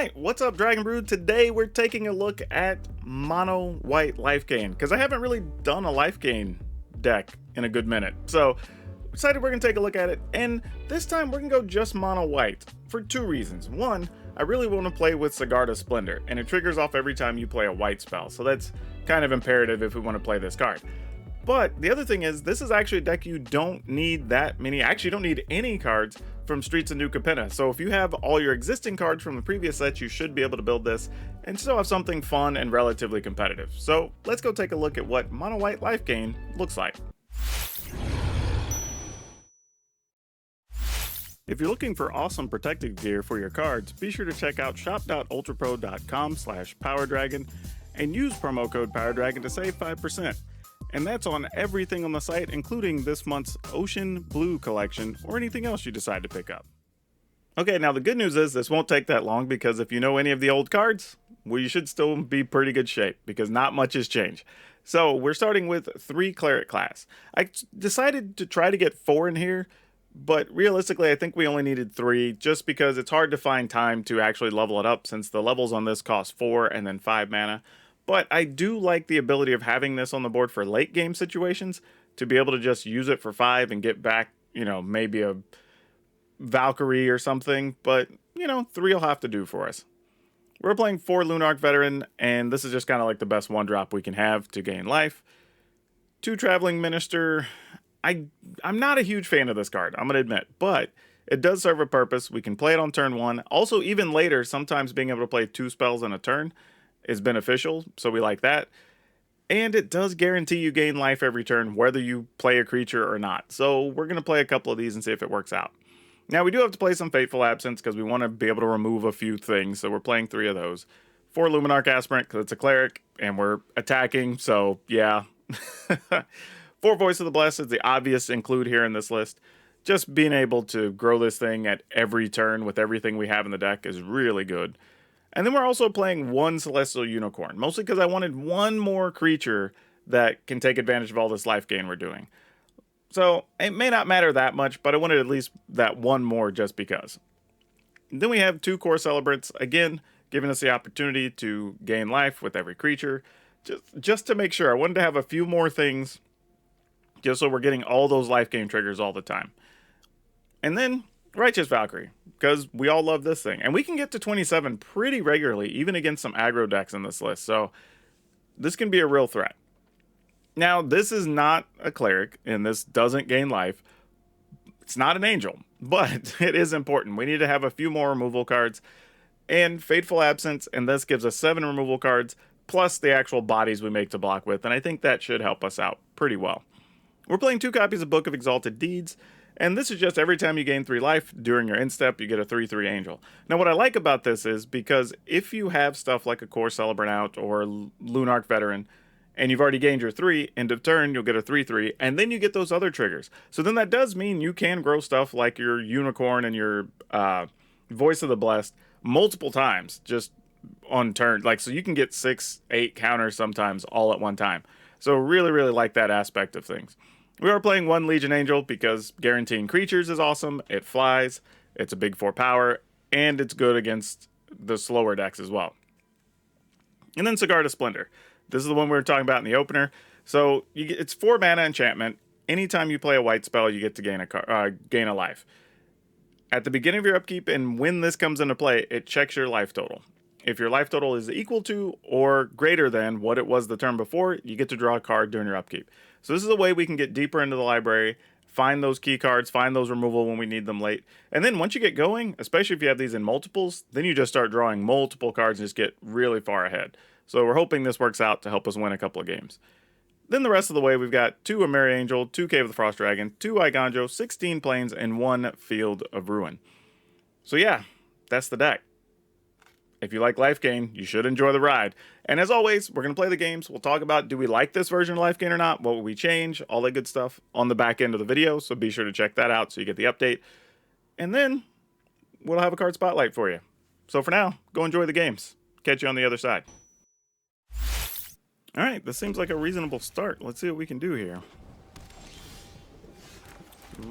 Alright, what's up Dragon Brood? Today we're taking a look at Mono White Lifegain, because I haven't really done a Lifegain deck in a good minute. So, decided we're going to take a look at it, and this time we're going to go just Mono White, for two reasons. One, I really want to play with Sigarda's Splendor, and it triggers off every time you play a white spell, so that's kind of imperative if we want to play this card. But the other thing is, this is actually a deck you don't need that many, actually you don't need any cards from Streets of New Capenna. So if you have all your existing cards from the previous sets, you should be able to build this and still have something fun and relatively competitive. So let's go take a look at what Mono White Lifegain looks like. If you're looking for awesome protective gear for your cards, be sure to check out shop.ultrapro.com/PowrDragn and use promo code PowrDragn to save 5%. And that's on everything on the site, including this month's Ocean Blue collection or anything else you decide to pick up. Okay, now the good news is this won't take that long, because if you know any of the old cards, well, you should still be pretty good shape because not much has changed. So we're starting with 3 Cleric class. I decided to try to get 4 in here, but realistically I think we only needed 3 just because it's hard to find time to actually level it up since the levels on this cost 4 and then 5 mana. But I do like the ability of having this on the board for late game situations, to be able to just use it for 5 and get back, you know, maybe a Valkyrie or something. But, you know, 3 will have to do for us. We're playing 4 Lunarch Veteran, and this is just kind of like the best 1-drop we can have to gain life. 2 Traveling Minister. I'm not a huge fan of this card, I'm going to admit, but it does serve a purpose. We can play it on turn 1. Also, even later, sometimes being able to play 2 spells in a turn is beneficial, so we like that. And it does guarantee you gain life every turn, whether you play a creature or not. So we're going to play a couple of these and see if it works out. Now, we do have to play some Fateful Absence because we want to be able to remove a few things, so we're playing 3 of those. 4 Luminarch Aspirant because it's a cleric, and we're attacking, so yeah. 4 Voice of the Blessed is the obvious include here in this list. Just being able to grow this thing at every turn with everything we have in the deck is really good. And then we're also playing 1 Celestial Unicorn, mostly because I wanted 1 more creature that can take advantage of all this life gain we're doing. So it may not matter that much, but I wanted at least that 1 more just because. And then we have 2 Core Celebrants, again, giving us the opportunity to gain life with every creature. Just to make sure, I wanted to have a few more things, just so we're getting all those life gain triggers all the time. And then Righteous Valkyrie, because we all love this thing. And we can get to 27 pretty regularly, even against some aggro decks in this list. So this can be a real threat. Now, this is not a cleric, and this doesn't gain life. It's not an angel, but it is important. We need to have a few more removal cards. And Fateful Absence, and this gives us 7 removal cards, plus the actual bodies we make to block with. And I think that should help us out pretty well. We're playing 2 copies of Book of Exalted Deeds. And this is just every time you gain 3 life during your end step, you get a 3/3 angel. Now, what I like about this is because if you have stuff like a Core Celebrant out or Lunarch Veteran, and you've already gained your 3, end of turn, you'll get a 3/3, and then you get those other triggers. So then that does mean you can grow stuff like your Unicorn and your Voice of the Blessed multiple times just on turn. Like, so you can get 6, 8 counters sometimes all at one time. So really, really like that aspect of things. We are playing 1 Legion Angel because guaranteeing creatures is awesome. It flies, it's a big 4 power, and it's good against the slower decks as well. And then Sigarda's Splendor. This is the one we were talking about in the opener. So it's 4 mana enchantment. Anytime you play a white spell, you get to gain a life. At the beginning of your upkeep, and when this comes into play, it checks your life total. If your life total is equal to or greater than what it was the turn before, you get to draw a card during your upkeep. So this is a way we can get deeper into the library, find those key cards, find those removal when we need them late. And then once you get going, especially if you have these in multiples, then you just start drawing multiple cards and just get really far ahead. So we're hoping this works out to help us win a couple of games. Then the rest of the way, we've got 2 Ameri Angel, 2 Cave of the Frost Dragon, 2 Iganjo, 16 Plains, and 1 Field of Ruin. So yeah, that's the deck. If you like Lifegain, you should enjoy the ride. And as always, we're going to play the games. We'll talk about, do we like this version of Lifegain or not? What will we change? All that good stuff on the back end of the video. So be sure to check that out so you get the update. And then we'll have a card spotlight for you. So for now, go enjoy the games. Catch you on the other side. All right, this seems like a reasonable start. Let's see what we can do here.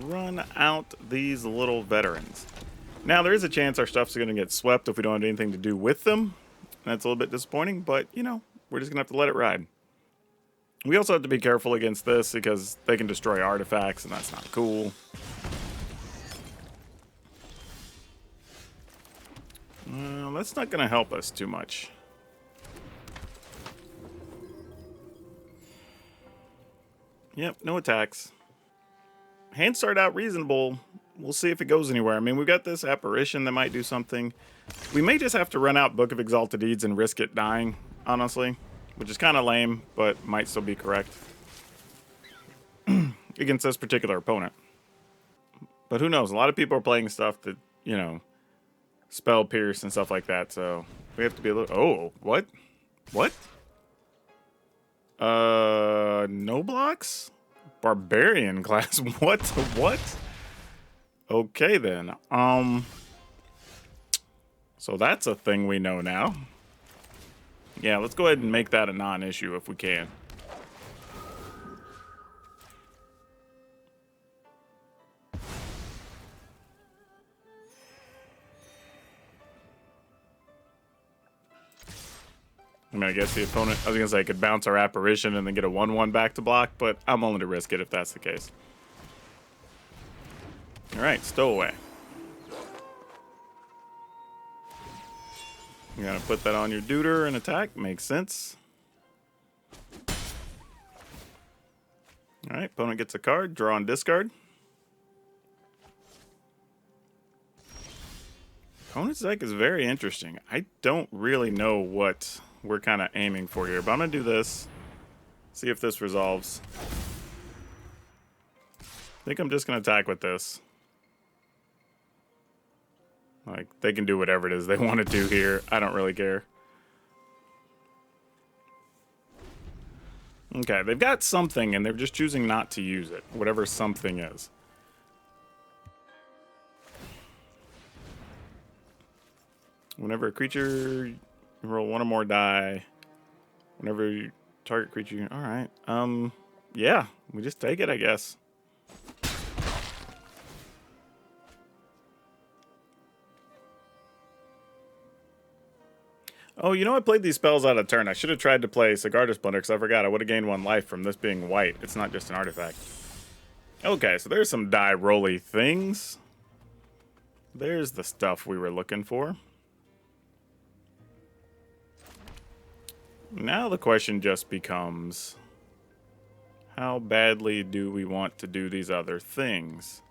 Run out these little veterans. Now, there is a chance our stuff's going to get swept if we don't have anything to do with them. That's a little bit disappointing, but, you know, we're just going to have to let it ride. We also have to be careful against this because they can destroy artifacts, and that's not cool. That's not going to help us too much. Yep, no attacks. Hand start out reasonable. We'll see if it goes anywhere. I mean, we've got this apparition that might do something. We may just have to run out Book of Exalted Deeds and risk it dying, honestly. Which is kind of lame, but might still be correct. Against this particular opponent. But who knows? A lot of people are playing stuff that, you know, spell pierce and stuff like that, so we have to be a little... Oh, what? What? No blocks? Barbarian class? What? What? Okay, then. So that's a thing we know now. Yeah, let's go ahead and make that a non-issue if we can. I mean, I guess the opponent, I was going to say, could bounce our apparition and then get a 1-1 back to block, but I'm willing to risk it if that's the case. All right, stowaway. You gotta put that on your duder and attack. Makes sense. All right, opponent gets a card. Draw and discard. Opponent's deck is very interesting. I don't really know what we're kind of aiming for here, but I'm gonna do this. See if this resolves. I think I'm just gonna attack with this. Like, they can do whatever it is they want to do here. I don't really care. Okay, they've got something, and they're just choosing not to use it. Whatever something is. Whenever a creature... You roll one or more die. Whenever you target creature... Alright. Yeah. We just take it, I guess. Oh, you know, I played these spells out of turn. I should have tried to play Sigarda Splinter because I forgot I would have gained 1 life from this being white. It's not just an artifact. Okay, so there's some die rolly things. There's the stuff we were looking for. Now the question just becomes, how badly do we want to do these other things?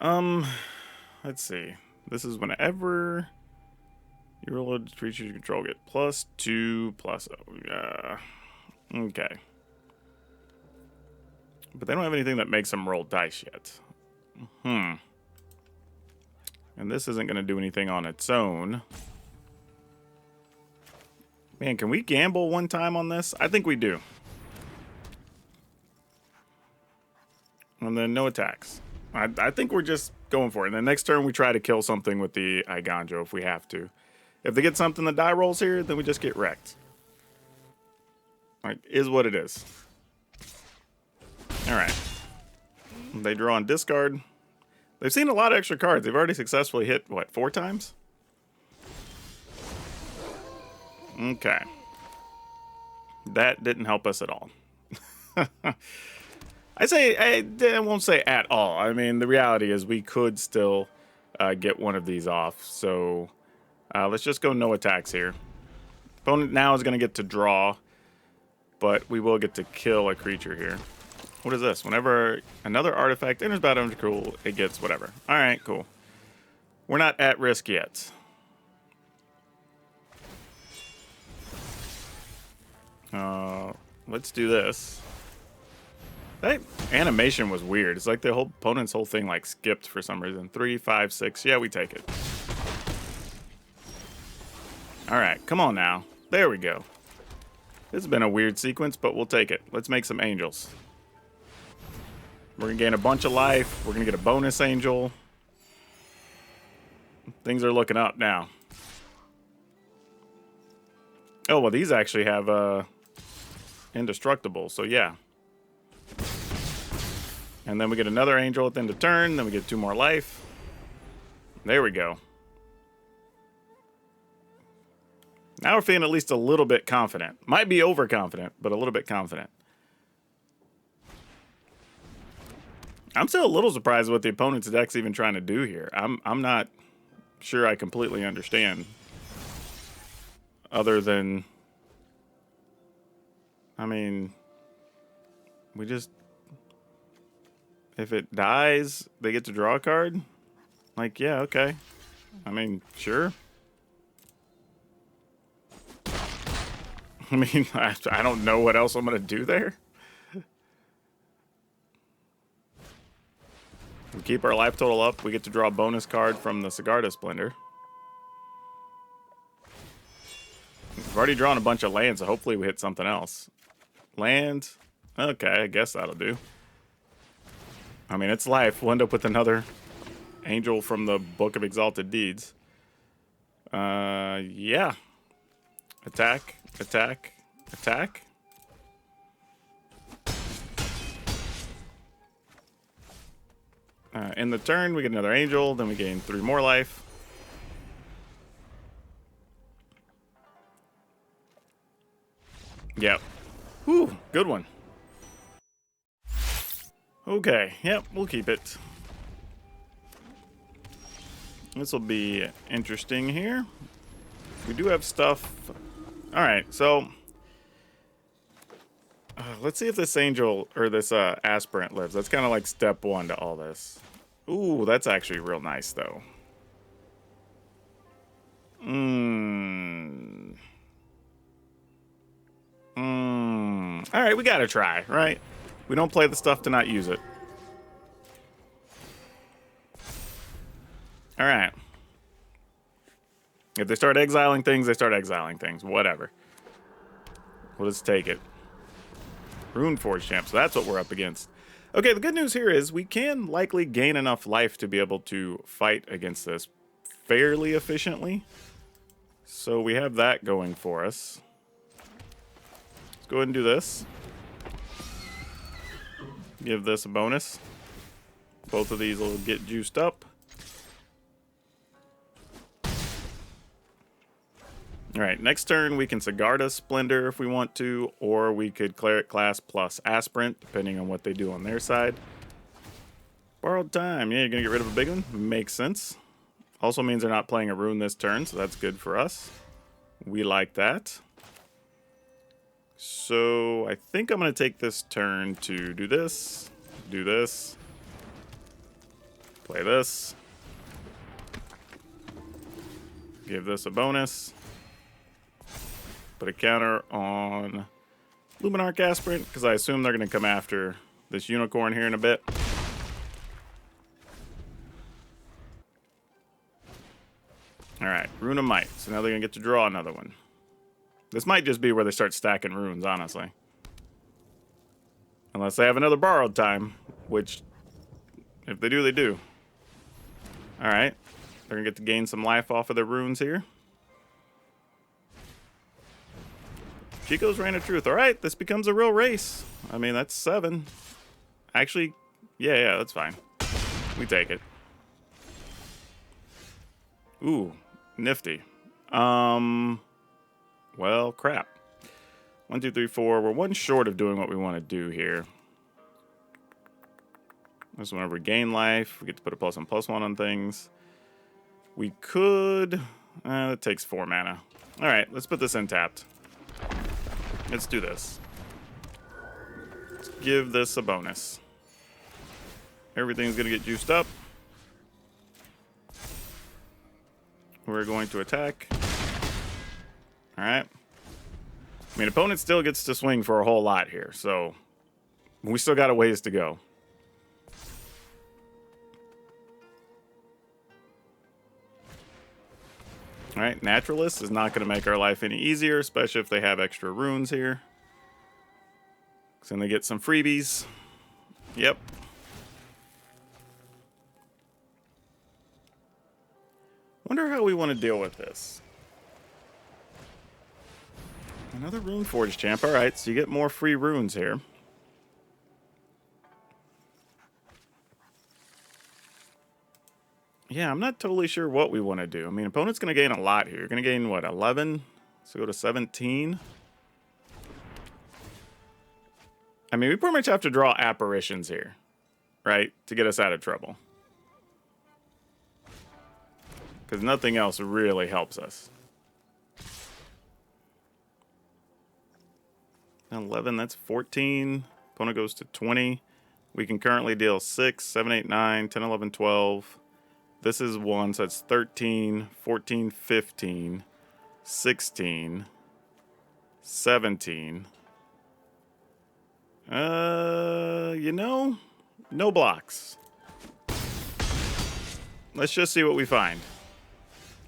Let's see. This is whenever... You roll a creature you control, get +2, okay. But they don't have anything that makes them roll dice yet. And this isn't going to do anything on its own. Man, can we gamble one time on this? I think we do. And then no attacks. I think we're just going for it. And then next turn we try to kill something with the Iganjo if we have to. If they get something that die rolls here, then we just get wrecked. Like, is what it is. Alright. They draw and discard. They've seen a lot of extra cards. They've already successfully hit, what, 4 times? Okay. That didn't help us at all. I won't say at all. I mean, the reality is we could still get one of these off, so... let's just go no attacks here. Opponent now is going to get to draw, but we will get to kill a creature here. What is this? Whenever another artifact enters battle under control, it gets whatever. Alright, cool. We're not at risk yet. Let's do this. That animation was weird. It's like the whole opponent's whole thing like skipped for some reason. 3, 5, 6. Yeah, we take it. Alright, come on now. There we go. This has been a weird sequence, but we'll take it. Let's make some angels. We're going to gain a bunch of life. We're going to get a bonus angel. Things are looking up now. Oh, well, these actually have indestructible, so yeah. And then we get another angel at the end of turn. Then we get 2 more life. There we go. Now we're feeling at least a little bit confident. Might be overconfident, but a little bit confident. I'm still a little surprised what the opponent's deck's even trying to do here. I'm not sure I completely understand. Other than, I mean, we just, if it dies, they get to draw a card? Like, yeah, okay. I mean, sure. I mean, I don't know what else I'm going to do there. We keep our life total up. We get to draw a bonus card from the Sigarda Splendor. We've already drawn a bunch of lands, so hopefully we hit something else. Land. Okay, I guess that'll do. I mean, it's life. We'll end up with another angel from the Book of Exalted Deeds. Yeah. Attack, attack, attack. In the turn, we get another angel, then we gain 3 more life. Yep. Whew, good one. Okay, yep, we'll keep it. This will be interesting here. We do have stuff. Alright, so let's see if this angel or this aspirant lives. That's kind of like step 1 to all this. Ooh, that's actually real nice, though. Alright, we gotta try, right? We don't play the stuff to not use it. Alright. If they start exiling things, they start exiling things. Whatever. We'll just take it. Runeforge champ, so that's what we're up against. Okay, the good news here is we can likely gain enough life to be able to fight against this fairly efficiently. So we have that going for us. Let's go ahead and do this. Give this a bonus. Both of these will get juiced up. Alright, next turn we can Sigarda Splendor if we want to, or we could Cleric class plus Aspirant, depending on what they do on their side. Borrowed Time, yeah, you're going to get rid of a big one? Makes sense. Also means they're not playing a rune this turn, so that's good for us. We like that. So I think I'm going to take this turn to do this, play this, give this a bonus. Put a counter on Luminarch Aspirant, because I assume they're going to come after this unicorn here in a bit. Alright, Rune of Might. So now they're going to get to draw another one. This might just be where they start stacking runes, honestly. Unless they have another Borrowed Time, which, if they do, they do. Alright, they're going to get to gain some life off of their runes here. Chico's Reign of Truth. All right, this becomes a real race. I mean, that's 7. Actually, yeah, that's fine. We take it. Ooh, nifty. Well, crap. 1, 2, 3, 4. We're 1 short of doing what we want to do here. This whenever we gain life, we get to put a +1/+1 on things. We could. That takes 4 mana. All right, let's put this in tapped. Let's do this. Let's give this a bonus. Everything's going to get juiced up. We're going to attack. Alright. I mean, opponent still gets to swing for a whole lot here, so we still got a ways to go. Alright, Naturalist is not going to make our life any easier, especially if they have extra runes here. So then they get some freebies. Yep. Wonder how we want to deal with this. Another Runeforge champ. Alright, so you get more free runes here. Yeah, I'm not totally sure what we want to do. I mean, opponent's going to gain a lot here. Going to gain, what, 11? So go to 17. I mean, we pretty much have to draw apparitions here, right? To get us out of trouble. Because nothing else really helps us. 11, that's 14. Opponent goes to 20. We can currently deal 6, 7, 8, 9, 10, 11, 12. This is 1, so it's 13, 14, 15, 16, 17. You know, no blocks. Let's just see what we find.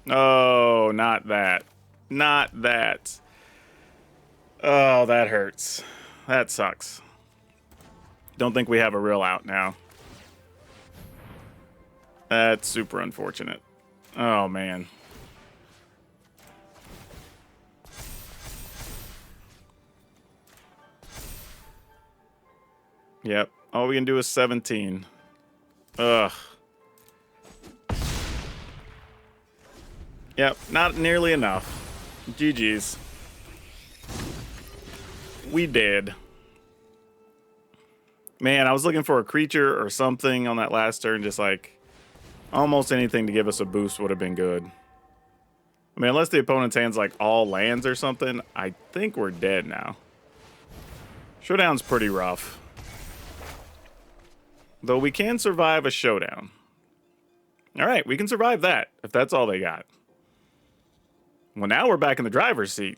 Oh, not that. Not that. Oh, that hurts. That sucks. Don't think we have a real out now. That's super unfortunate. Oh, man. Yep. All we can do is 17. Ugh. Yep. Not nearly enough. GG's. We did. Man, I was looking for a creature or something on that last turn. Just like almost anything to give us a boost would have been good. I mean, unless the opponent's hand's like all lands or something, I think we're dead now. Showdown's pretty rough. Though we can survive a showdown. All right, we can survive that if that's all they got. Well, now we're back in the driver's seat.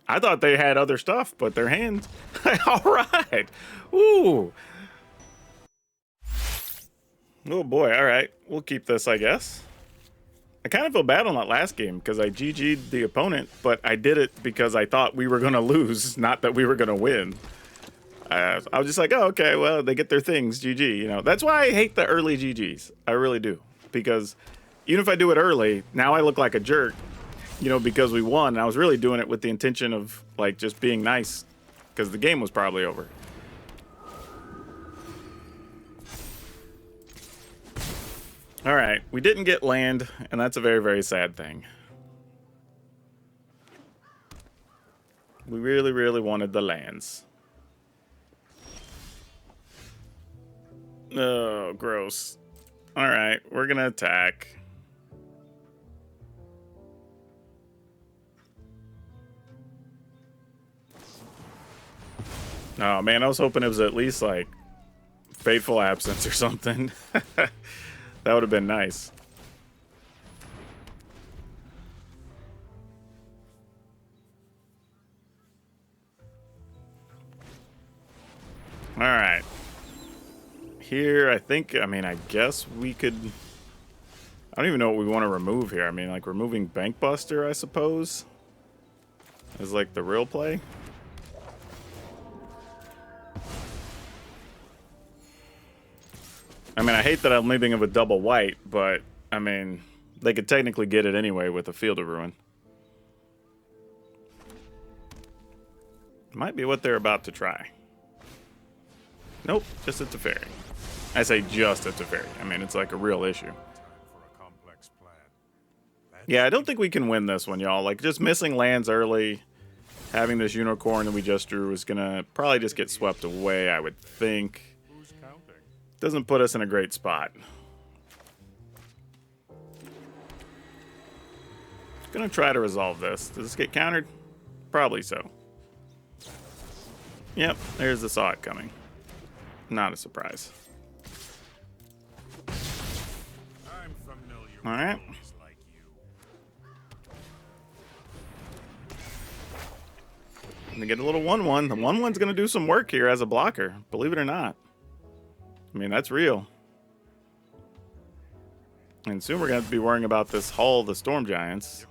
I thought they had other stuff, but their hand... All right. Ooh. Oh, boy. All right. We'll keep this, I guess. I kind of feel bad on that last game because I GG'd the opponent, but I did it because I thought we were going to lose, not that we were going to win. I was just like, oh, okay, well, they get their things, GG. You know, that's why I hate the early GGs. I really do. Because even if I do it early, now I look like a jerk, you know, because we won. And I was really doing it with the intention of, like, just being nice because the game was probably over. All right, we didn't get land, and that's a very, very sad thing. We really, really wanted the lands. Oh, gross. All right, we're going to attack. Oh, man, I was hoping it was at least, like, Fateful Absence or something. That would have been nice. All right. Here, I think, I mean, I guess we could... I don't even know what we want to remove here. I mean, like, removing Bank Buster, I suppose, is, like, the real play. I mean, I hate that I'm leaving it with double white, but, I mean, they could technically get it anyway with a Field of Ruin. Might be what they're about to try. Nope, just a Teferi. I say just a Teferi. I mean, it's like a real issue. Yeah, I don't think we can win this one, y'all. Like, just missing lands early, having this unicorn that we just drew is going to probably just get swept away, I would think. Doesn't put us in a great spot. Gonna try to resolve this. Does this get countered? Probably so. Yep, there's the saw it coming. Not a surprise. All right. Gonna get a little 1/1. The 1/1's gonna do some work here as a blocker, believe it or not. I mean, that's real. And soon we're going to have to be worrying about this Hull of the Storm Giants.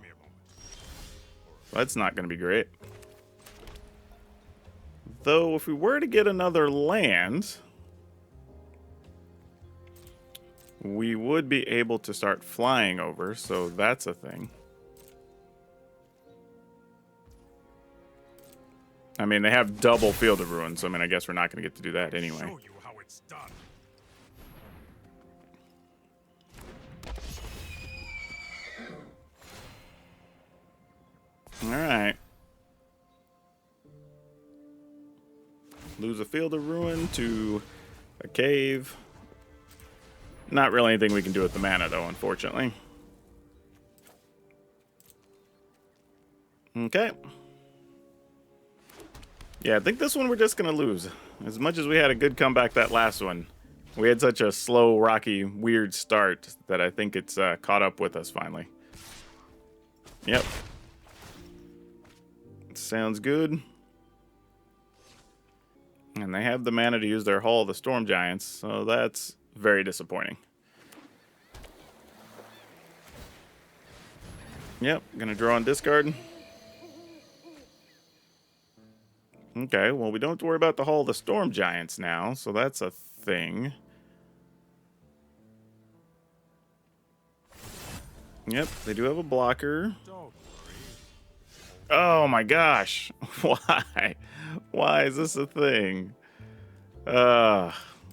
That's not going to be great. Though, if we were to get another land, we would be able to start flying over, so that's a thing. I mean, they have double Field of Ruin, so I mean, I guess we're not going to get to do that anyway. Alright. Lose a Field of Ruin to a cave. Not really anything we can do with the mana, though, unfortunately. Okay. Yeah, I think this one we're just going to lose. As much as we had a good comeback that last one, we had such a slow, rocky, weird start that I think it's caught up with us finally. Yep. Sounds good. And they have the mana to use their Hall of the Storm Giants, so that's very disappointing. Yep, gonna draw and discard. Okay, well, we don't have to worry about the Hall of the Storm Giants now, so that's a thing. Yep, they do have a blocker. Oh my gosh. Why? Why is this a thing?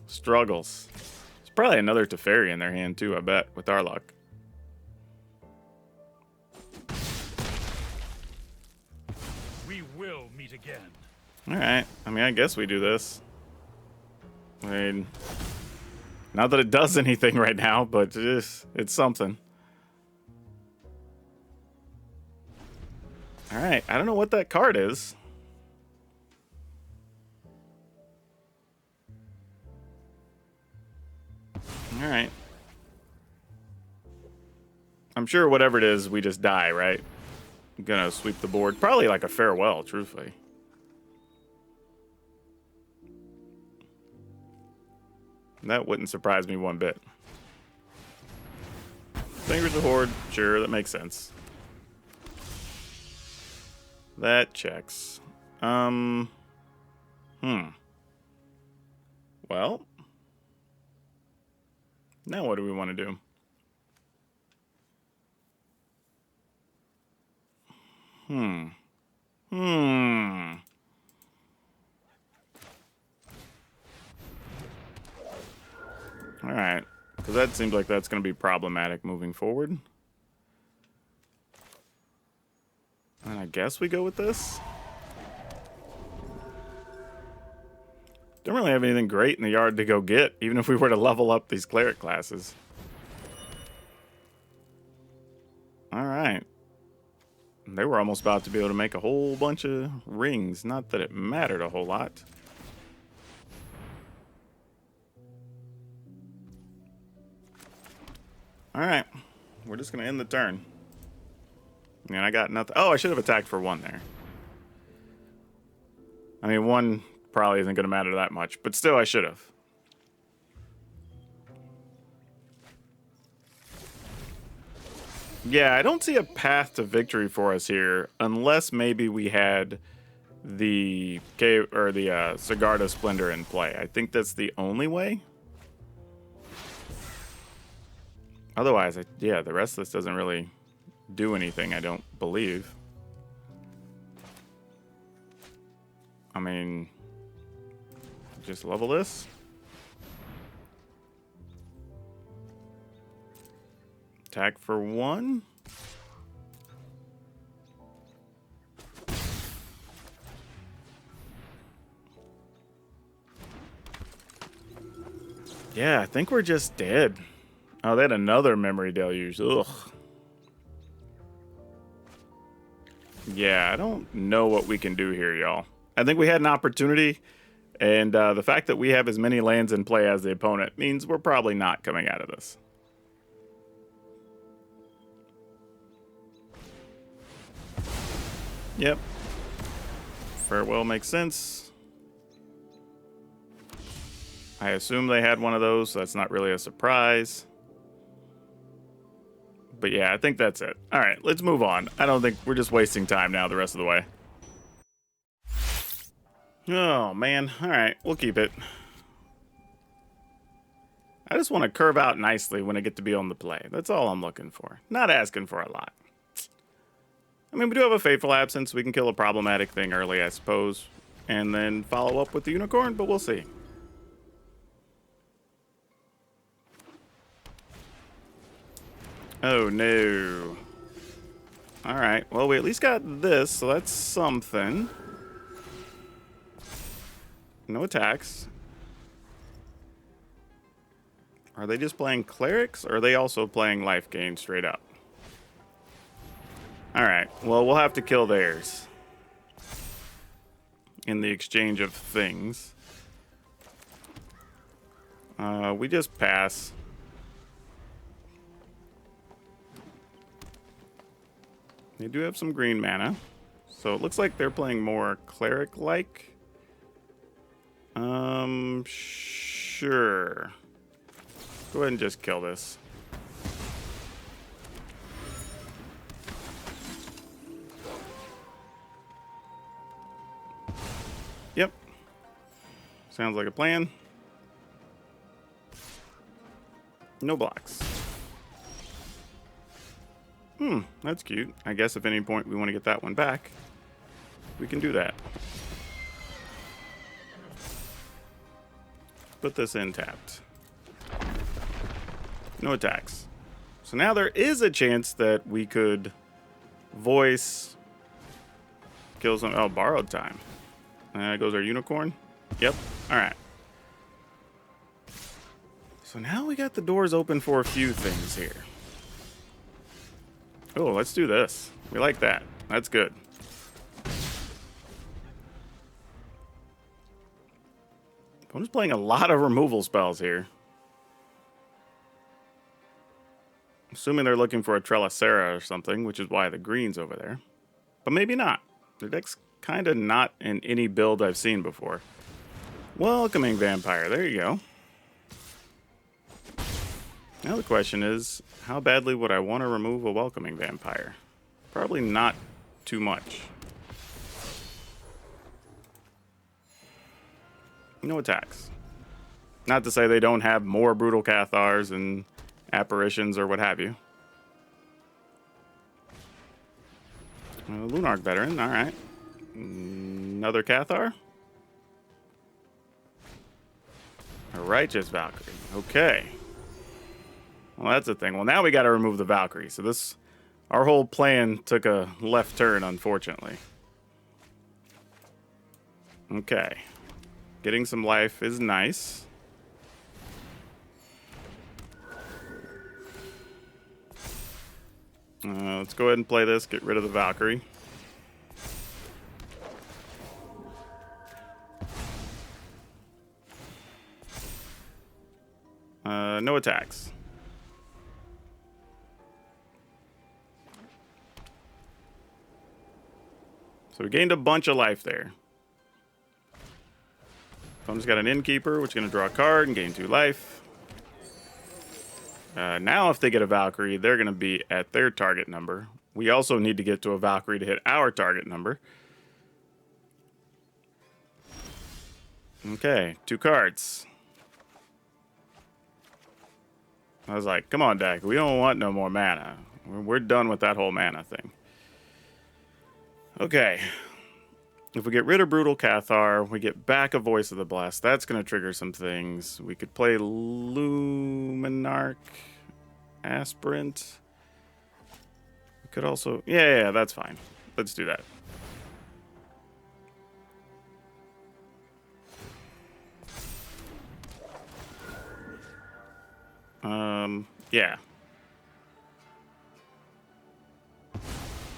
Struggles. There's probably another Teferi in their hand too, I bet, with our luck. We will meet again. Alright, I mean, I guess we do this. I mean, not that it does anything right now, but it's something. Alright, I don't know what that card is. Alright. I'm sure whatever it is, we just die, right? I'm gonna sweep the board. Probably like a farewell, truthfully. That wouldn't surprise me one bit. Fingers of Horde, sure, that makes sense. That checks. Well. Now what do we want to do? Alright. Because that seems like that's going to be problematic moving forward. And I guess we go with this. Don't really have anything great in the yard to go get, even if we were to level up these cleric classes. Alright. They were almost about to be able to make a whole bunch of rings. Not that it mattered a whole lot. Alright. We're just going to end the turn. And I got nothing. Oh, I should have attacked for one there. I mean, one probably isn't going to matter that much, but still, I should have. Yeah, I don't see a path to victory for us here, unless maybe we had the Sigarda Splendor in play. I think that's the only way. Otherwise, yeah, the rest of this doesn't really do anything, I don't believe. I mean, just level this. Attack for one. Yeah, I think we're just dead. Oh, they had another memory deluge. Ugh. Yeah, I don't know what we can do here, y'all. I think we had an opportunity, and the fact that we have as many lands in play as the opponent means we're probably not coming out of this. Yep. Farewell makes sense. I assume they had one of those, so that's not really a surprise. But yeah, I think that's it. All right, let's move on. I don't think we're just wasting time now the rest of the way. Oh, man. All right, we'll keep it. I just want to curve out nicely when I get to be on the play. That's all I'm looking for. Not asking for a lot. I mean, we do have a Fateful Absence. We can kill a problematic thing early, I suppose. And then follow up with the Unicorn, but we'll see. Oh, no. Alright, well, we at least got this, so that's something. No attacks. Are they just playing clerics, or are they also playing Lifegain straight up? Alright, well, we'll have to kill theirs in the exchange of things. We just pass. They do have some green mana, so it looks like they're playing more cleric-like. Sure. Go ahead and just kill this. Yep. Sounds like a plan. No blocks. That's cute. I guess if at any point we want to get that one back, we can do that. Put this in tapped. No attacks. So now there is a chance that we could voice kill some. Oh, borrowed time. Goes our unicorn. Yep. All right. So now we got the doors open for a few things here. Oh, let's do this. We like that. That's good. I'm just playing a lot of removal spells here. Assuming they're looking for a Trellicera or something, which is why the green's over there. But maybe not. Their deck's kind of not in any build I've seen before. Welcoming Vampire. There you go. Now the question is, how badly would I want to remove a Welcoming Vampire? Probably not too much. No attacks. Not to say they don't have more Brutal Cathars and Apparitions or what have you. Lunarch Veteran, alright. Another Cathar. A Righteous Valkyrie. Okay. Well, that's the thing. Well, now we got to remove the Valkyrie. So our whole plan took a left turn, unfortunately. Okay. Getting some life is nice. Let's go ahead and play this. Get rid of the Valkyrie. No attacks. So we gained a bunch of life there. Opponent's got an Innkeeper, which is going to draw a card and gain 2 life. Now if they get a Valkyrie, they're going to be at their target number. We also need to get to a Valkyrie to hit our target number. Okay, 2 cards. I was like, come on, deck. We don't want no more mana. We're done with that whole mana thing. Okay. If we get rid of Brutal Cathar, we get back a Voice of the Blessed. That's going to trigger some things. We could play Luminarch Aspirant. We could also... Yeah, that's fine. Let's do that. Yeah.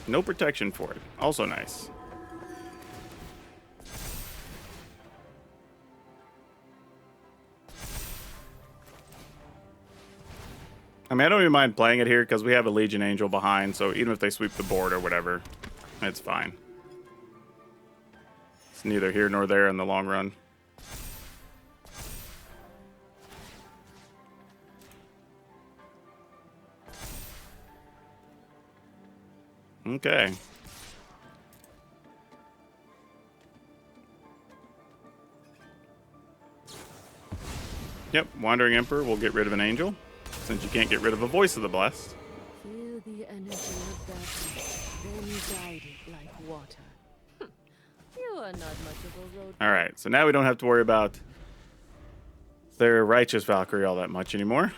No protection for it. Also nice. I mean, I don't even mind playing it here because we have a Legion Angel behind, so even if they sweep the board or whatever, it's fine. It's neither here nor there in the long run. Okay. Yep, Wandering Emperor will get rid of an angel, since you can't get rid of a Voice of the Blessed. Feel the energy of that, then guide it like water. You are not much of a road. Alright, so now we don't have to worry about their Righteous Valkyrie all that much anymore.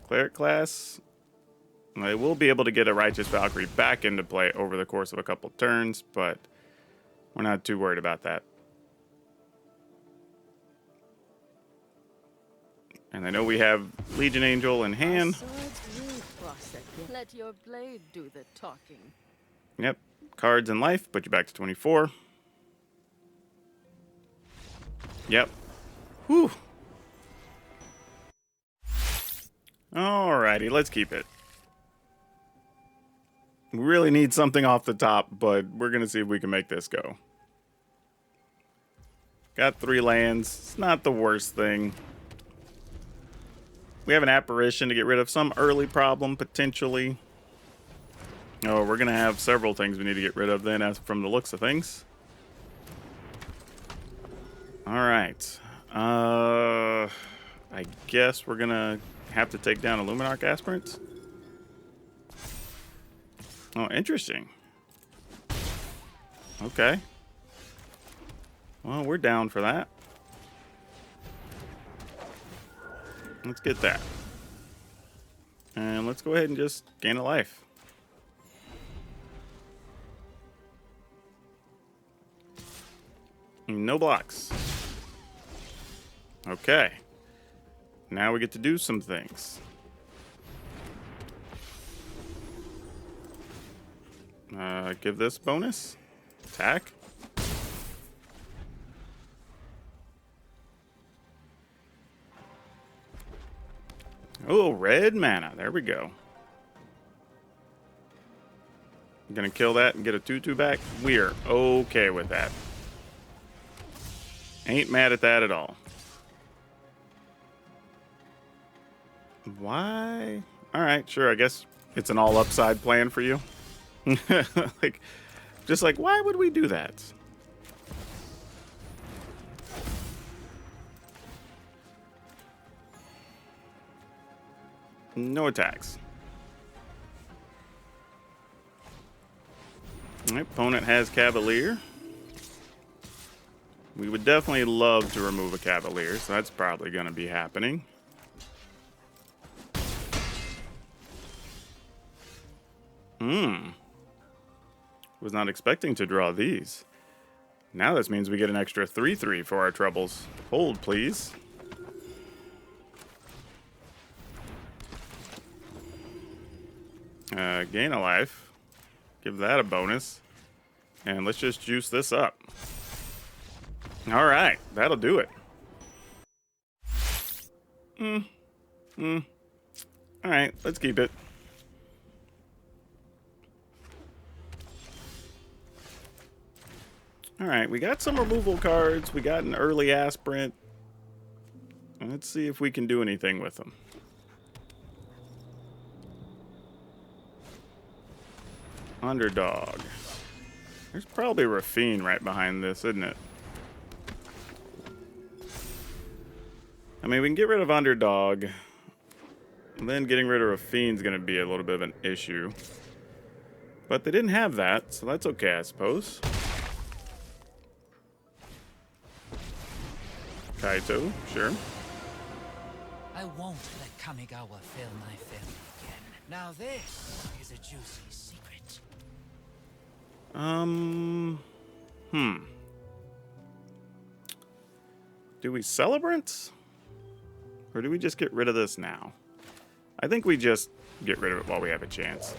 Cleric class. I will be able to get a Righteous Valkyrie back into play over the course of a couple turns, but we're not too worried about that. And I know we have Legion Angel in hand. Let your blade do the talking. Yep. Cards and life, put you back to 24. Yep. Whew. Alrighty, let's keep it. We really need something off the top, but we're going to see if we can make this go. Got 3 lands. It's not the worst thing. We have an apparition to get rid of some early problem, potentially. Oh, we're going to have several things we need to get rid of then, as from the looks of things. Alright. I guess we're going to have to take down a Luminarch Aspirant. Oh, interesting. Okay. Well, we're down for that. Let's get that. And let's go ahead and just gain a life. No blocks. Okay. Now we get to do some things. Give this bonus. Attack. Oh, red mana. There we go. I'm gonna kill that and get a 2/2 back. We're okay with that. Ain't mad at that at all. Why? Alright, sure. I guess it's an all upside plan for you. Like, just like, why would we do that? No attacks. My opponent has Cavalier. We would definitely love to remove a Cavalier, so that's probably going to be happening. Was not expecting to draw these. Now this means we get an extra 3/3 for our troubles. Hold, please. Gain a life. Give that a bonus. And let's just juice this up. All right, that'll do it. All right, let's keep it. All right, we got some removal cards. We got an early Aspirant. Let's see if we can do anything with them. Underdog. There's probably Rafine right behind this, isn't it? I mean, we can get rid of Underdog. And then getting rid of Rafine's going to be a little bit of an issue. But they didn't have that, so that's okay, I suppose. Kaito, sure. I won't let Kamigawa fail my family again. Now this is a juicy secret. Do we celebrate? Or do we just get rid of this now? I think we just get rid of it while we have a chance.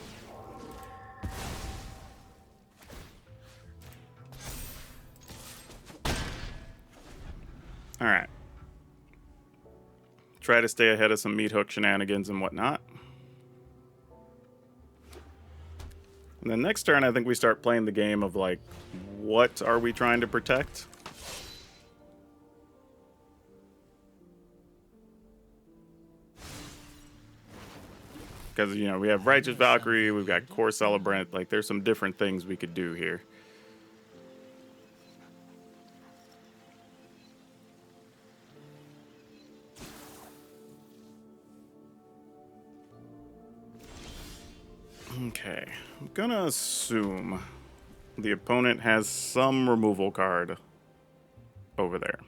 Alright. Try to stay ahead of some meat hook shenanigans and whatnot. And then next turn, I think we start playing the game of, like, what are we trying to protect? Because, you know, we have Righteous Valkyrie, we've got Core Celebrant, like, there's some different things we could do here. Okay, I'm gonna assume the opponent has some removal card over there.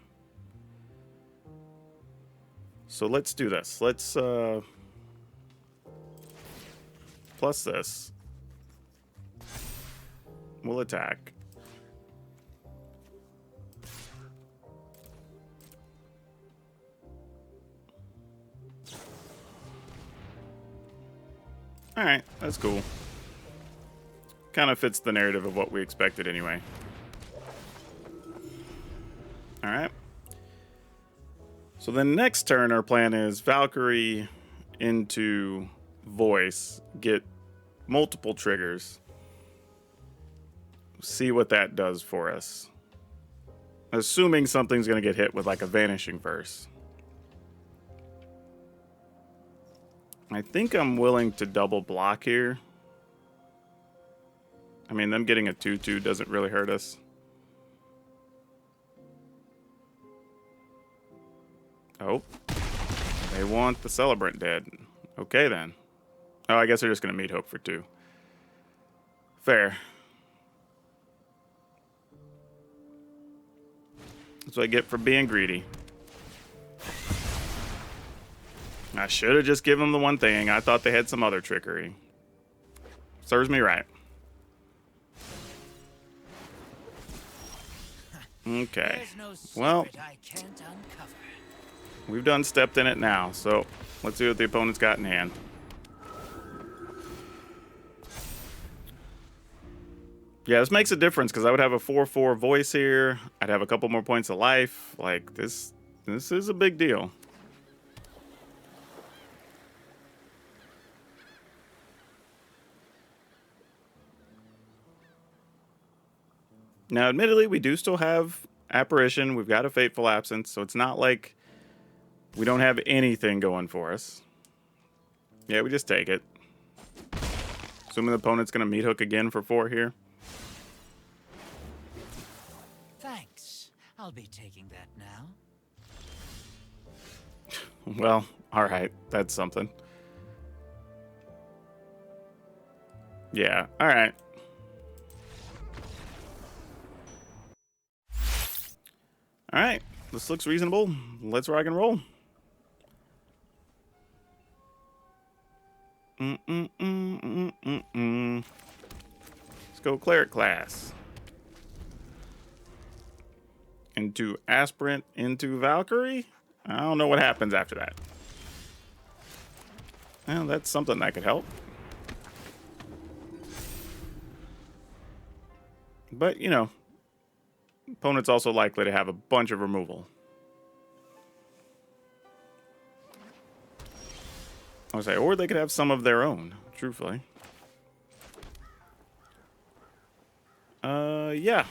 So let's do this. Let's plus this. We'll attack. Alright, that's cool. Kind of fits the narrative of what we expected anyway. Alright. So then next turn, our plan is Valkyrie into Voice, get multiple triggers. See what that does for us. Assuming something's going to get hit with like a Vanishing Verse. I think I'm willing to double block here. I mean, them getting a 2/2 doesn't really hurt us. Oh. They want the Celebrant dead. Okay, then. Oh, I guess they're just going to Meat Hope for 2. Fair. That's what I get for being greedy. I should have just given them the one thing. I thought they had some other trickery. Serves me right. Okay. Well, we've done stepped in it now, so let's see what the opponent's got in hand. Yeah, this makes a difference because I would have a 4/4 Voice here. I'd have a couple more points of life. Like, this is a big deal. Now, admittedly, we do still have Apparition. We've got a Fateful Absence, so it's not like we don't have anything going for us. Yeah, we just take it. Assuming the opponent's going to Meat Hook again for 4 here. Thanks. I'll be taking that now. Well, alright. That's something. Yeah, alright. Alright, this looks reasonable. Let's rock and roll. Let's go Cleric class. Into Aspirant, into Valkyrie? I don't know what happens after that. Well, that's something that could help. But, you know, opponent's also likely to have a bunch of removal. I would say, or they could have some of their own, truthfully. Yeah.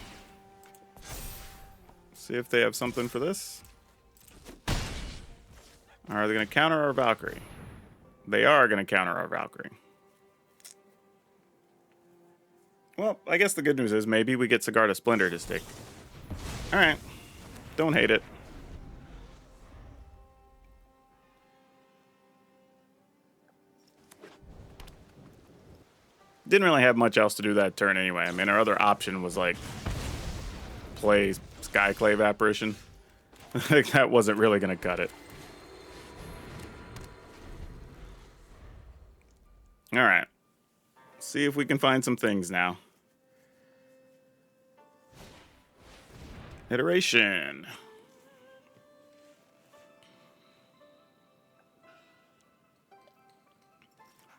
See if they have something for this. Are they going to counter our Valkyrie? They are going to counter our Valkyrie. Well, I guess the good news is maybe we get Sigarda Splendor to stick. Alright. Don't hate it. Didn't really have much else to do that turn anyway. I mean, our other option was like play Skyclave Apparition. That wasn't really going to cut it. Alright. See if we can find some things now. Iteration.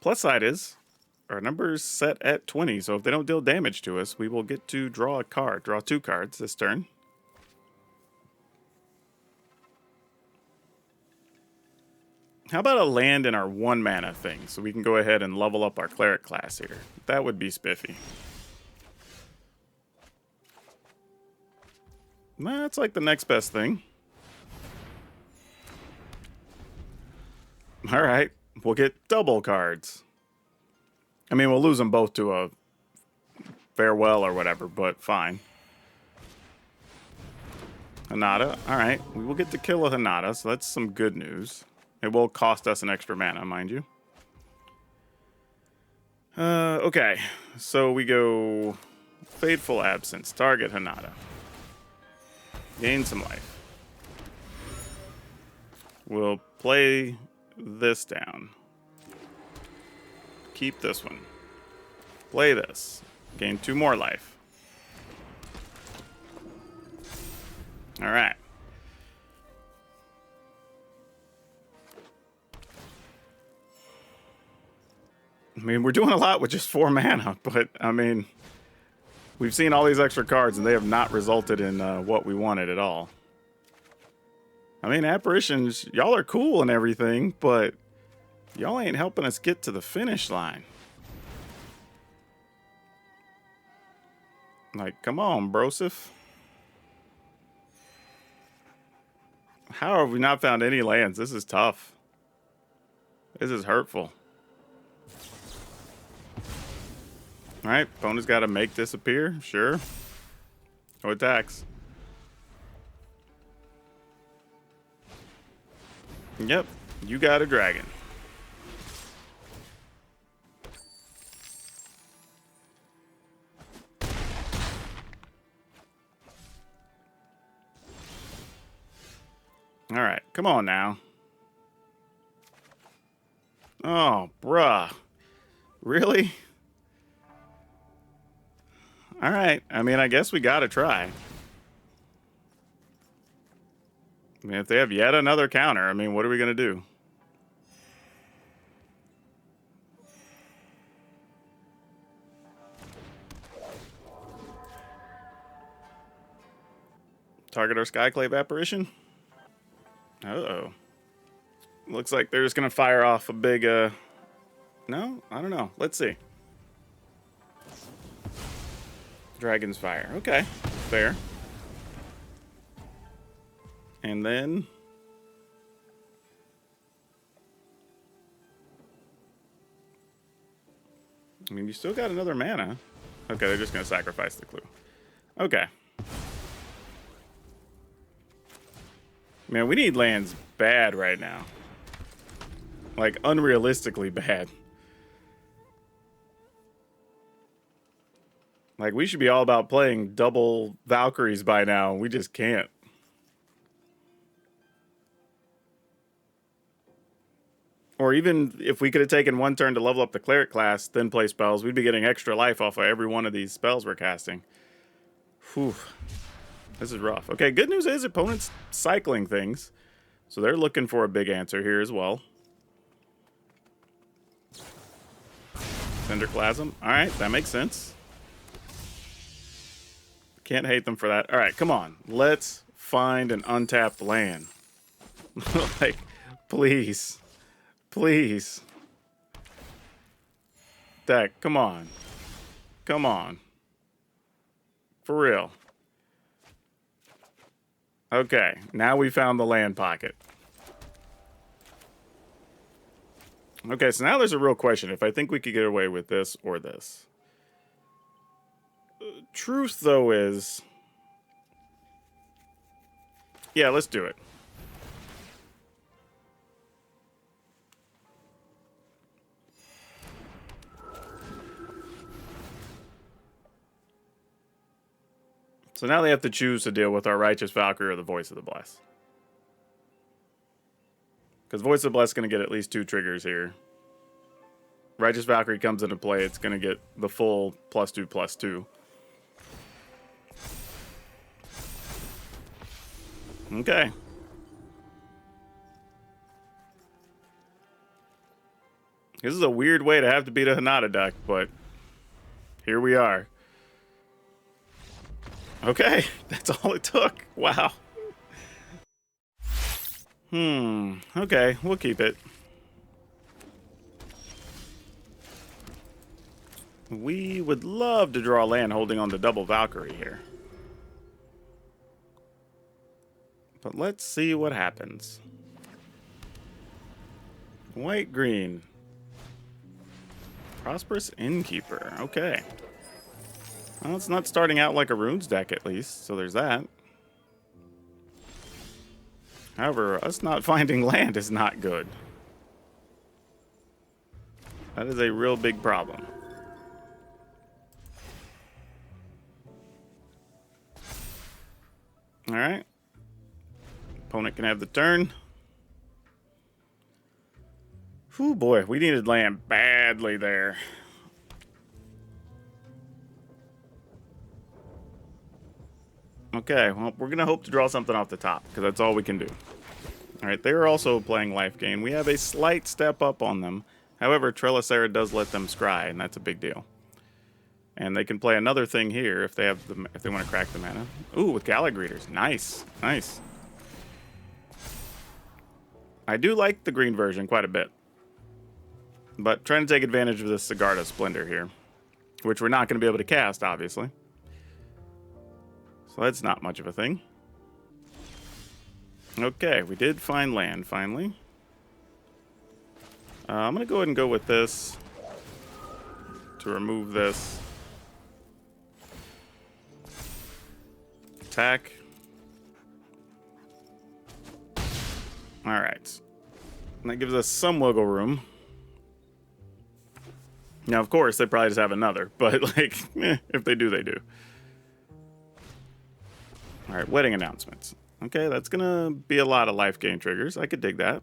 Plus side is our number's set at 20, so if they don't deal damage to us, we will get to draw a card. Draw 2 cards this turn. How about a land in our 1 mana thing, so we can go ahead and level up our Cleric class here? That would be spiffy. That's like the next best thing. Alright, we'll get double cards. I mean, we'll lose them both to a farewell or whatever, but fine. Hinata, alright. We will get to kill a Hinata, so that's some good news. It will cost us an extra mana, mind you. Okay, so we go Fateful Absence, target Hinata. Gain some life. We'll play this down. keep this one. Play this. Gain 2 more life. All right. I mean, we're doing a lot with just 4 mana, but I mean, we've seen all these extra cards and they have not resulted in what we wanted at all. I mean, apparitions, y'all are cool and everything, but y'all ain't helping us get to the finish line. Like, come on, Brosif. How have we not found any lands? This is tough. This is hurtful. Alright, opponent's got to make this appear. Sure. No attacks. Yep, you got a dragon. Alright, come on now. Oh, bruh. Really? Alright, I mean, I guess we gotta try. I mean, if they have yet another counter, I mean, what are we gonna do? Target our Skyclave Apparition? Uh-oh. Looks like they're just gonna fire off a big, No? I don't know. Let's see. Dragon's Fire. Okay. Fair. And then... I mean, you still got another mana. Okay, they're just going to sacrifice the clue. Okay. Man, we need lands bad right now. Like, unrealistically bad. Like, we should be all about playing double Valkyries by now. We just can't. Or even if we could have taken 1 turn to level up the cleric class, then play spells, we'd be getting extra life off of every one of these spells we're casting. Whew. This is rough. Okay, good news is opponents cycling things. So they're looking for a big answer here as well. Cinderclasm. Alright, that makes sense. Can't hate them for that. Alright, come on. Let's find an untapped land. Like, please. Please. Deck, come on. Come on. For real. Okay, now we found the land pocket. Okay, so now there's a real question. If I think we could get away with this or this. Truth, though, is... Yeah, let's do it. So now they have to choose to deal with our Righteous Valkyrie or the Voice of the Blessed. Because Voice of the Blessed is going to get at least 2 triggers here. Righteous Valkyrie comes into play, it's going to get the full +2/+2. Okay. This is a weird way to have to beat a Hinata deck, but here we are. Okay, that's all it took. Wow. Okay, we'll keep it. We would love to draw land holding on to double Valkyrie here. But let's see what happens. White-green. Prosperous Innkeeper. Okay. Well, it's not starting out like a Runes deck at least, so there's that. However, us not finding land is not good. That is a real big problem. Alright. Opponent can have the turn. Oh boy, we needed land badly there. Okay, well, we're going to hope to draw something off the top, because that's all we can do. Alright, they're also playing Lifegain. We have a slight step up on them. However, Trelicera does let them scry, and that's a big deal. And they can play another thing here if they have if they want to crack the mana. Ooh, with Galagreeters. Nice. Nice. I do like the green version quite a bit. But trying to take advantage of this Sigarda Splendor here. Which we're not going to be able to cast, obviously. So that's not much of a thing. Okay, we did find land, finally. I'm going to go ahead and go with this. To remove this. Attack. Alright. And that gives us some wiggle room. Now, of course, they probably just have another. But, like, if they do, they do. Alright, wedding announcements. Okay, that's going to be a lot of Lifegain triggers. I could dig that.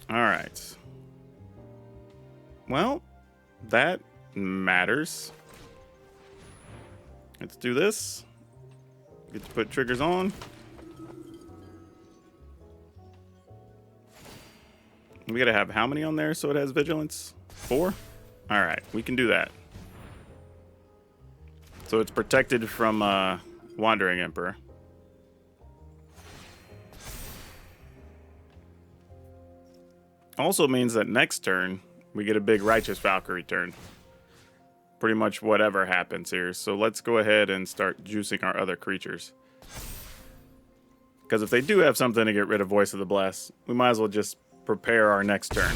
Alright. Well, that matters. Let's do this. Get to put triggers on. We gotta have how many on there so it has vigilance? 4? Alright, we can do that. So it's protected from Wandering Emperor. Also means that next turn, we get a big Righteous Valkyrie turn. Pretty much whatever happens here. So let's go ahead and start juicing our other creatures. Because if they do have something to get rid of Voice of the Blessed, we might as well just prepare our next turn.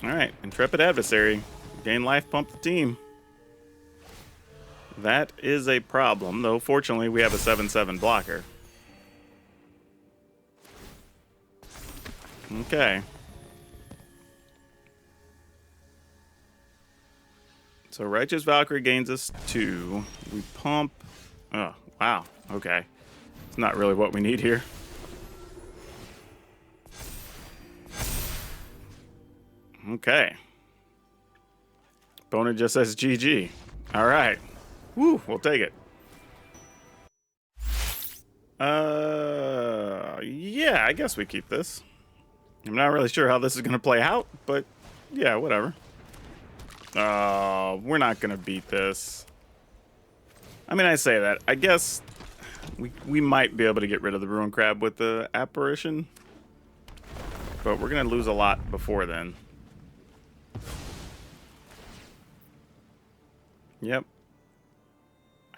Alright, Intrepid Adversary. Gain life, pump the team. That is a problem, though fortunately we have a 7/7 blocker. Okay. So Righteous Valkyrie gains us 2. We pump. Oh, wow. Okay. It's not really what we need here. Okay. Opponent just says GG. All right. Woo, we'll take it. Yeah, I guess we keep this. I'm not really sure how this is going to play out, but yeah, whatever. We're not going to beat this. I mean, I say that. I guess we might be able to get rid of the Ruin Crab with the Apparition. But we're going to lose a lot before then. Yep.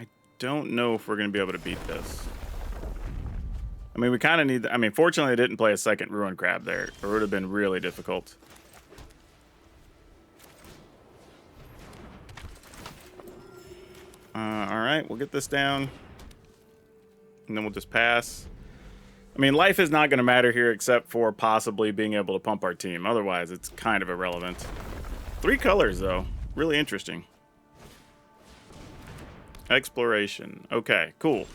I don't know if we're going to be able to beat this. I mean, we kind of need... I mean, fortunately, I didn't play a second Ruin Crab there. Or it would have been really difficult. Alright, we'll get this down. And then we'll just pass. I mean, life is not going to matter here except for possibly being able to pump our team. Otherwise, it's kind of irrelevant. 3 colors, though. Really interesting. Exploration. Okay, cool.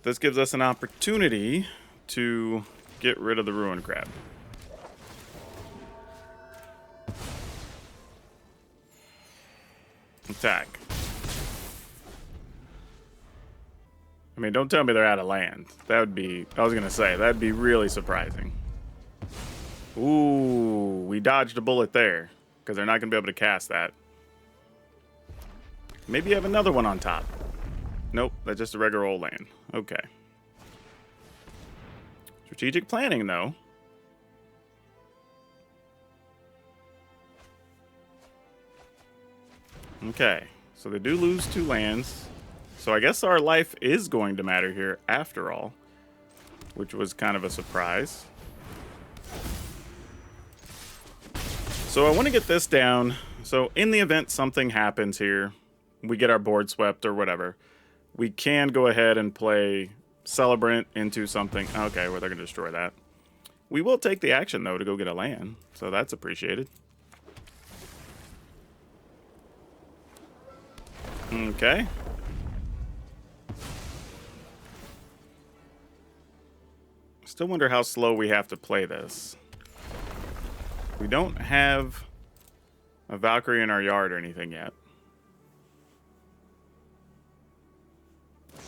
This gives us an opportunity to get rid of the Ruin Crab. Attack. I mean, don't tell me they're out of land. That would be... I was going to say, that'd be really surprising. Ooh, we dodged a bullet there. Because they're not going to be able to cast that. Maybe you have another one on top. Nope, that's just a regular old land. Okay. Strategic planning, though. Okay, so they do lose 2 lands. So I guess our life is going to matter here after all. Which was kind of a surprise. So I want to get this down. So in the event something happens here, we get our board swept or whatever, we can go ahead and play Celebrant into something. Okay, well, they're going to destroy that. We will take the action, though, to go get a land, so that's appreciated. Okay. Still wonder how slow we have to play this. We don't have a Valkyrie in our yard or anything yet.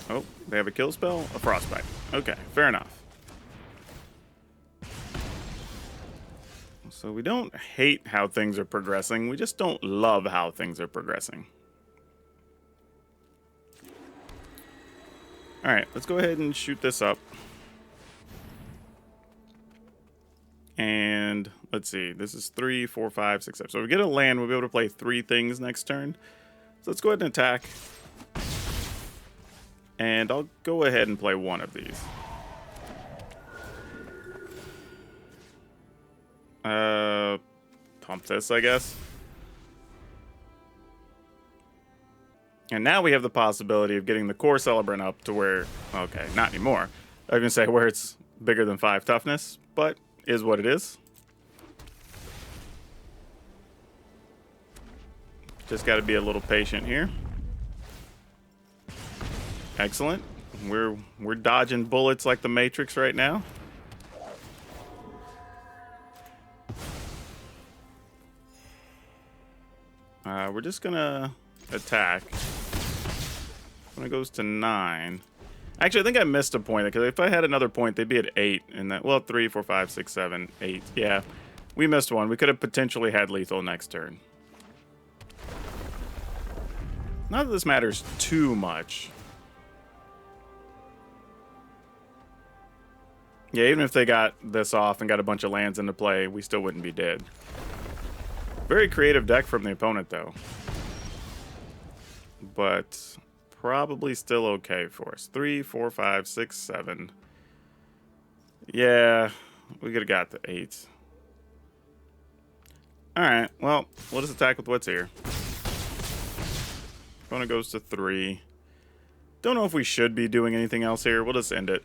Oh, they have a kill spell? A Frostbite. Okay, fair enough. So we don't hate how things are progressing. We just don't love how things are progressing. Alright, let's go ahead and shoot this up. And let's see. This is 3, 4, 5, 6, 7. So if we get a land, we'll be able to play 3 things next turn. So let's go ahead and attack. And I'll go ahead and play one of these. Pump this, I guess. And now we have the possibility of getting the core Celebrant up to where, okay, not anymore. I was going to say where it's bigger than 5 toughness, but is what it is. Just got to be a little patient here. Excellent. We're dodging bullets like the Matrix right now. We're just gonna attack. When it goes to 9. Actually, I think I missed a point because if I had another point, they'd be at 8. And that, well, 3, 4, 5, 6, 7, 8. Yeah, we missed one. We could have potentially had lethal next turn. Not that this matters too much. Yeah, even if they got this off and got a bunch of lands into play, we still wouldn't be dead. Very creative deck from the opponent, though. But probably still okay for us. 3, 4, 5, 6, 7. Yeah, we could have got the 8. Alright, well, we'll just attack with what's here. Opponent goes to 3. Don't know if we should be doing anything else here. We'll just end it.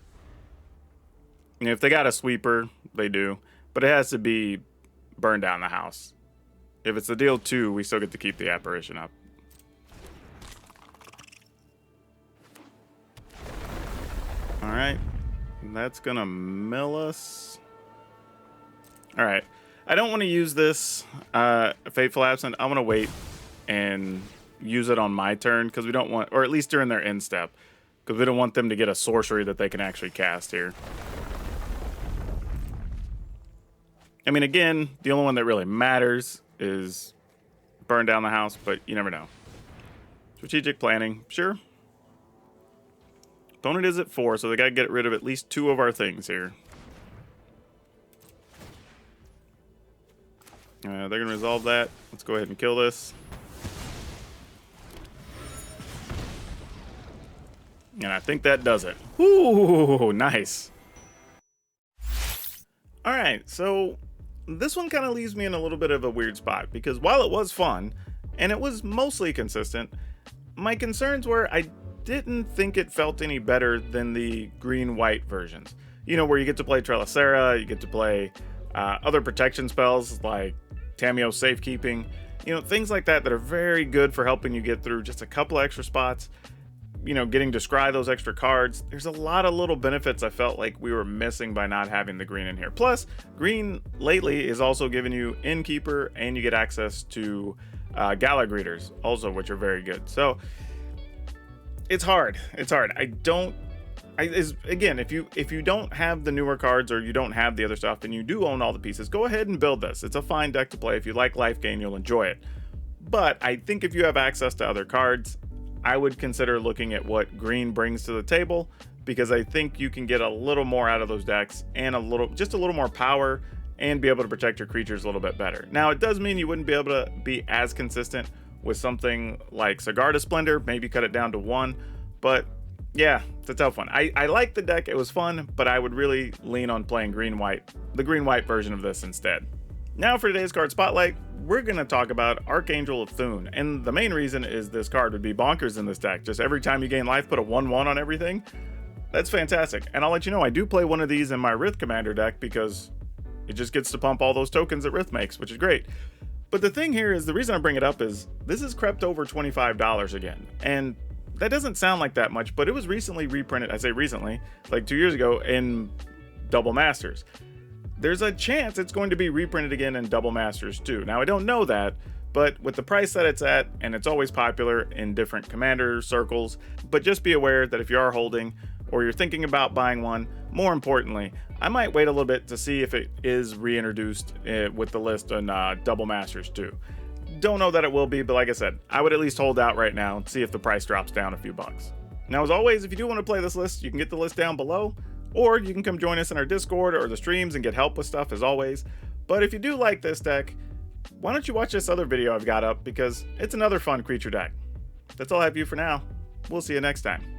And if they got a sweeper, they do. But it has to be burn down the house. If it's the deal 2, we still get to keep the apparition up. Alright. That's gonna mill us. Alright. I don't want to use this Fateful Absent. I want to wait and use it on my turn because we don't want, or at least during their end step, because we don't want them to get a sorcery that they can actually cast here. I mean, again, the only one that really matters is burn down the house, but you never know. Strategic planning, sure. Opponent is at 4, so they got to get rid of at least 2 of our things here. They're going to resolve that. Let's go ahead and kill this. And I think that does it. Ooh, nice. All right, so this one kind of leaves me in a little bit of a weird spot because while it was fun and it was mostly consistent, my concerns were I didn't think it felt any better than the green-white versions. You know, where you get to play Trelicera, you get to play other protection spells like Tameo Safekeeping, you know, things like that that are very good for helping you get through just a couple extra spots. You know, getting to scry those extra cards. There's a lot of little benefits I felt like we were missing by not having the green in here. Plus, green lately is also giving you Innkeeper, and you get access to Gala Greeters, also, which are very good. So, it's hard. It's hard. Again, if you don't have the newer cards or you don't have the other stuff and you do own all the pieces, go ahead and build this. It's a fine deck to play. If you like Lifegain, you'll enjoy it. But I think if you have access to other cards, I would consider looking at what green brings to the table, because I think you can get a little more out of those decks and just a little more power and be able to protect your creatures a little bit better. Now, it does mean you wouldn't be able to be as consistent with something like Sigarda Splendor, maybe cut it down to 1, but yeah, it's a tough one. I like the deck, it was fun, but I would really lean on playing the green-white version of this instead. Now for today's card spotlight, we're going to talk about Archangel of Thune, and the main reason is this card would be bonkers in this deck. Just every time you gain life, put a 1/1 on everything. That's fantastic, and I'll let you know I do play one of these in my Rith Commander deck because It just gets to pump all those tokens that Rift makes, which is great. But the thing here is, the reason I bring it up is this has crept over $25 again. And that doesn't sound like that much, but it was recently reprinted, I say recently, like 2 years ago, in Double Masters. There's a chance it's going to be reprinted again in Double Masters too. Now, I don't know that, but with the price that it's at, and it's always popular in different commander circles, but just be aware that if you are holding or you're thinking about buying one, more importantly, I might wait a little bit to see if it is reintroduced with the list on Double Masters too. Don't know that it will be, but like I said, I would at least hold out right now and see if the price drops down a few bucks. Now, as always, if you do want to play this list, you can get the list down below, or you can come join us in our Discord or the streams and get help with stuff as always. But if you do like this deck, why don't you watch this other video I've got up, because it's another fun creature deck. That's all I have for you for now. We'll see you next time.